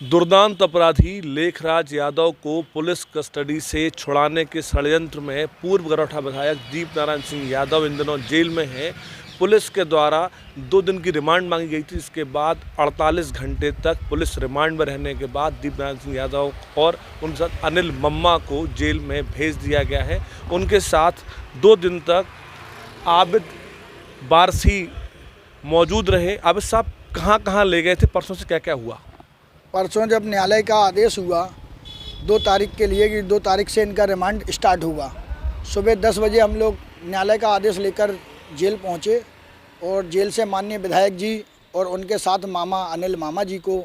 दुर्दांत अपराधी लेखराज यादव को police custody से छुड़ाने के षड्यंत्र में पूर्व गरौठा विधायक दीप नारायण सिंह यादव इन दिनों जेल में हैं। पुलिस के द्वारा 2 दिन की रिमांड मांगी गई थी। इसके बाद 48 घंटे तक पुलिस रिमांड में रहने के बाद दीप नारायण सिंह यादव और उनके साथ अनिल मम्मा को जेल में भेज दिया गया है। उनके साथ 2 दिन तक आबिद बारसी मौजूद रहे। आबिद साहब कहाँ ले गए थे? परसों से क्या क्या हुआ? परसों जब न्यायालय का आदेश हुआ 2 तारीख के लिए कि 2 तारीख से इनका रिमांड स्टार्ट होगा, सुबह 10 बजे हम लोग न्यायालय का आदेश लेकर जेल पहुंचे और जेल से माननीय विधायक जी और उनके साथ मामा अनिल मामा जी को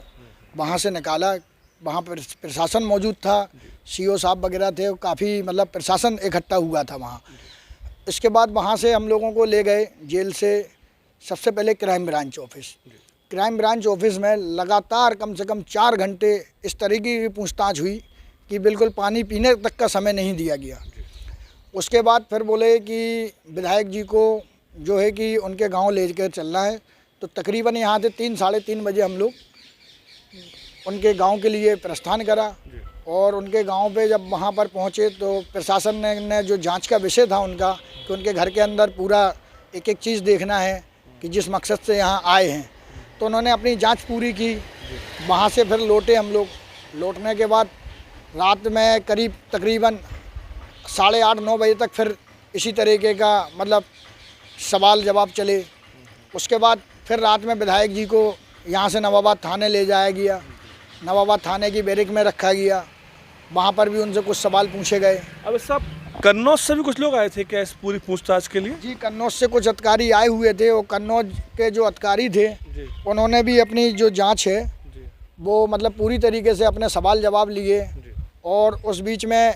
वहां से निकाला। वहां पर प्रशासन मौजूद था, सीओ साहब वगैरह थे, काफ़ी मतलब प्रशासन इकट्ठा हुआ था वहाँ। इसके बाद वहाँ से हम लोगों को ले गए जेल से सबसे पहले crime branch office. Crime branch office में लगातार कम से कम 4 घंटे इस तरीके की पूछताछ हुई कि बिल्कुल पानी पीने तक का समय नहीं दिया गया। उसके बाद फिर बोले कि विधायक जी को जो है कि उनके गांव ले कर चलना है, तो तकरीबन यहाँ से 3 साढ़े 3 बजे हम लोग उनके गांव के लिए प्रस्थान करा। और उनके गांव पे जब वहाँ पर पहुँचे तो प्रशासन ने जो जांच का विषय था उनका कि उनके घर के अंदर पूरा एक एक चीज़ देखना है कि जिस मकसद से यहाँ आए हैं, तो उन्होंने अपनी जांच पूरी की। वहाँ से फिर लौटे हम लोग। लौटने के बाद रात में करीब तकरीबन 8:30-9 बजे तक फिर इसी तरीके का मतलब सवाल जवाब चले। उसके बाद फिर रात में विधायक जी को यहाँ से नवाबाद थाने ले जाया गया। नवाबाद थाने की बैरिक में रखा गया। वहाँ पर भी उनसे कुछ सवाल पूछे गए। अब सब कन्नौज से भी कुछ लोग आए थे क्या इस पूरी पूछताछ के लिए? जी, कन्नौज से कुछ अधिकारी आए हुए थे। वो कन्नौज के जो अधिकारी थे उन्होंने भी अपनी जो जांच है वो मतलब पूरी तरीके से अपने सवाल जवाब लिए। और उस बीच में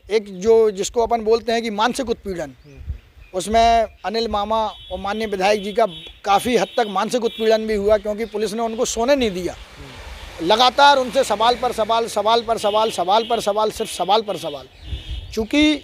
एक जो जिसको अपन बोलते हैं कि मानसिक उत्पीड़न, उसमें अनिल मामा और माननीय विधायक जी का काफ़ी हद तक मानसिक उत्पीड़न भी हुआ, क्योंकि पुलिस ने उनको सोने नहीं दिया। लगातार उनसे सवाल पर सवाल, सवाल पर सवाल, सवाल पर सवाल, सिर्फ सवाल पर सवाल। चूँकि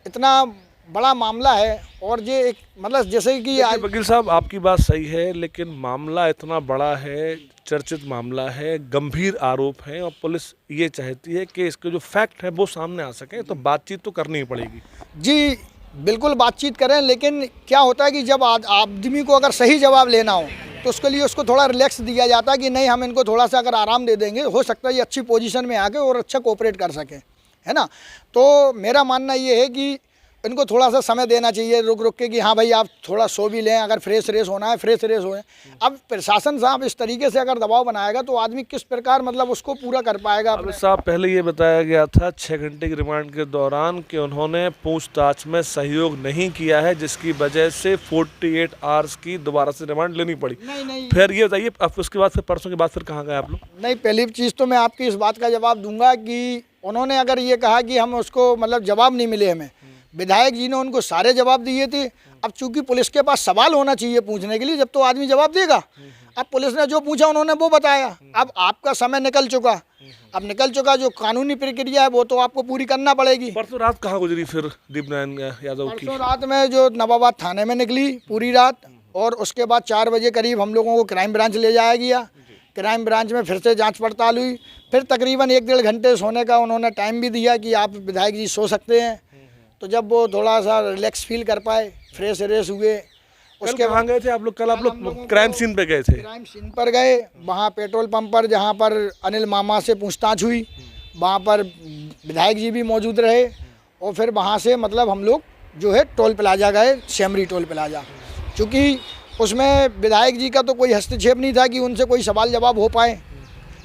इतना बड़ा मामला है और ये एक मतलब जैसे कि वकील साहब आपकी बात सही है, लेकिन मामला इतना बड़ा है, चर्चित मामला है, गंभीर आरोप है और पुलिस ये चाहती है कि इसके जो फैक्ट है वो सामने आ सके, तो बातचीत तो करनी ही पड़ेगी। जी बिल्कुल बातचीत करें, लेकिन क्या होता है कि जब आदमी को अगर सही जवाब लेना हो तो उसके लिए उसको थोड़ा रिलैक्स दिया जाता है कि नहीं, हम इनको थोड़ा सा अगर आराम दे देंगे हो सकता है ये अच्छी पोजीशन में आके और अच्छा कोऑपरेट कर सके, है ना। तो मेरा मानना ये है कि इनको थोड़ा सा समय देना चाहिए, रुक रुक के कि हाँ भाई आप थोड़ा सो भी लें, अगर फ्रेश रेस होना है फ्रेश रेस होए। अब प्रशासन साहब इस तरीके से अगर दबाव बनाएगा तो आदमी किस प्रकार मतलब उसको पूरा कर पाएगा। अब साहब पहले ये बताया गया था 6 घंटे की रिमांड के दौरान कि उन्होंने पूछताछ में सहयोग नहीं किया है, जिसकी वजह से 48 आवर्स की दोबारा से रिमांड लेनी पड़ी। नहीं। फिर ये बताइए अब उसके बाद फिर परसों के बाद फिर कहाँ गए आप लोग? नहीं, पहली चीज़ तो मैं आपकी इस बात का जवाब दूंगा कि उन्होंने अगर ये कहा कि हम उसको मतलब जवाब नहीं मिले हमें, विधायक जी ने उनको सारे जवाब दिए थे। अब चूंकि पुलिस के पास सवाल होना चाहिए पूछने के लिए, जब तो आदमी जवाब देगा। अब पुलिस ने जो पूछा उन्होंने वो बताया। अब आपका समय निकल चुका, अब निकल चुका, जो कानूनी प्रक्रिया है वो तो आपको पूरी करना पड़ेगी। परसों रात कहाँ गुजरी फिर दीप नारायण यादव की? परसों रात में जो नवाबाद थाने में निकली पूरी रात, और उसके बाद 4 बजे करीब हम लोगों को क्राइम ब्रांच ले जाया गया। क्राइम ब्रांच में फिर से जाँच पड़ताल हुई। फिर तकरीबन 1-1.5 घंटे सोने का उन्होंने टाइम भी दिया कि आप विधायक जी सो सकते हैं। तो जब वो थोड़ा सा रिलैक्स फील कर पाए, फ्रेश रेस हुए। उसके कहाँ गए थे आप लोग? कल आप लोग क्राइम सीन पे गए थे? क्राइम सीन पर गए, वहाँ पेट्रोल पंप पर जहाँ पर अनिल मामा से पूछताछ हुई, वहाँ पर विधायक जी भी मौजूद रहे। और फिर वहाँ से मतलब हम लोग जो है टोल प्लाजा गए, सेमरी टोल प्लाजा। चूँकि उसमें विधायक जी का तो कोई हस्तक्षेप नहीं था कि उनसे कोई सवाल जवाब हो पाए,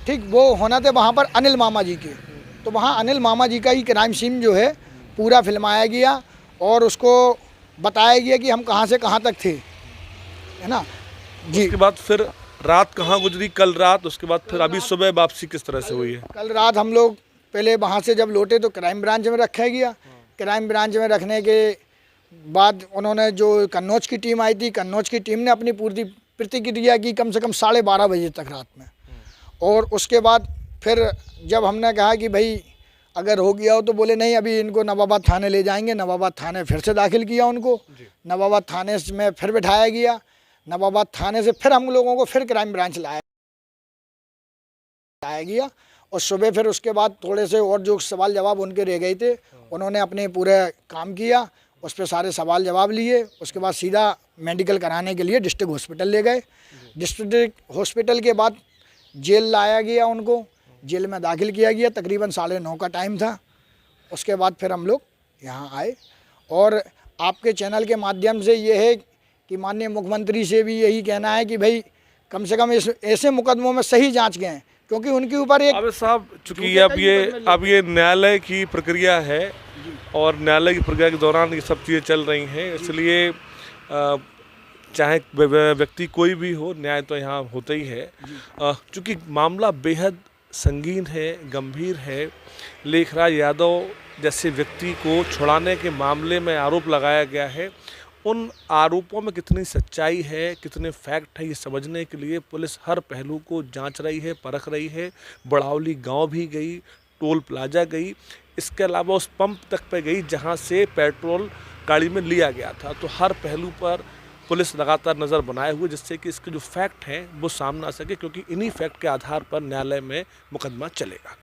ठीक, वो होना थे वहाँ पर अनिल मामा जी के। तो वहाँ अनिल मामा जी का ही क्राइम सीन जो है पूरा फिल्माया गया और उसको बताया गया कि हम कहाँ से कहाँ तक थे, है ना जी। उसके बाद फिर रात कहाँ गुजरी कल रात? उसके बाद फिर अभी सुबह वापसी किस तरह से हुई है? कल रात हम लोग पहले वहाँ से जब लौटे तो क्राइम ब्रांच में रखा गया। क्राइम ब्रांच में रखने के बाद उन्होंने जो कन्नौज की टीम आई थी, कन्नौज की टीम ने अपनी पूरी प्रतिक्रिया की कम से कम 12:30 बजे तक रात में। और उसके बाद फिर जब हमने कहा कि भाई अगर हो गया हो तो बोले नहीं, अभी इनको नवाबाद थाने ले जाएंगे। नवाबाद थाने फिर से दाखिल किया उनको। नवाबाद थाने में फिर बिठाया गया। नवाबाद थाने से फिर हम लोगों को फिर क्राइम ब्रांच लाया। आया गया और सुबह फिर उसके बाद थोड़े से और जो सवाल जवाब उनके रह गए थे उन्होंने अपने पूरे काम किया, उस पर सारे सवाल जवाब लिए। उसके बाद सीधा मेडिकल कराने के लिए डिस्ट्रिक्ट हॉस्पिटल ले गए। डिस्ट्रिक्ट हॉस्पिटल के बाद जेल लाया गया, उनको जेल में दाखिल किया गया। तकरीबन 9:30 का टाइम था। उसके बाद फिर हम लोग यहाँ आए और आपके चैनल के माध्यम से ये है कि माननीय मुख्यमंत्री से भी यही कहना है कि भाई कम से कम ऐसे मुकदमों में सही जांच गए, क्योंकि उनके ऊपर एक अब साहब चूंकि अब ये न्यायालय की प्रक्रिया है और न्यायालय की प्रक्रिया के दौरान ये सब चीज़ें चल रही हैं, इसलिए चाहे व्यक्ति कोई भी हो, न्याय तो यहाँ होता ही है। चूँकि मामला बेहद संगीन है, गंभीर है। लेखराज यादव जैसे व्यक्ति को छुड़ाने के मामले में आरोप लगाया गया है, उन आरोपों में कितनी सच्चाई है, कितने फैक्ट है, ये समझने के लिए पुलिस हर पहलू को जांच रही है, परख रही है। बड़ावली गांव भी गई, टोल प्लाजा गई, इसके अलावा उस पंप तक पे गई जहां से पेट्रोल गाड़ी में लिया गया था। तो हर पहलू पर पुलिस लगातार नज़र बनाए हुए, जिससे कि इसके जो फैक्ट हैं वो सामने आ सके, क्योंकि इन्हीं फैक्ट के आधार पर न्यायालय में मुकदमा चलेगा।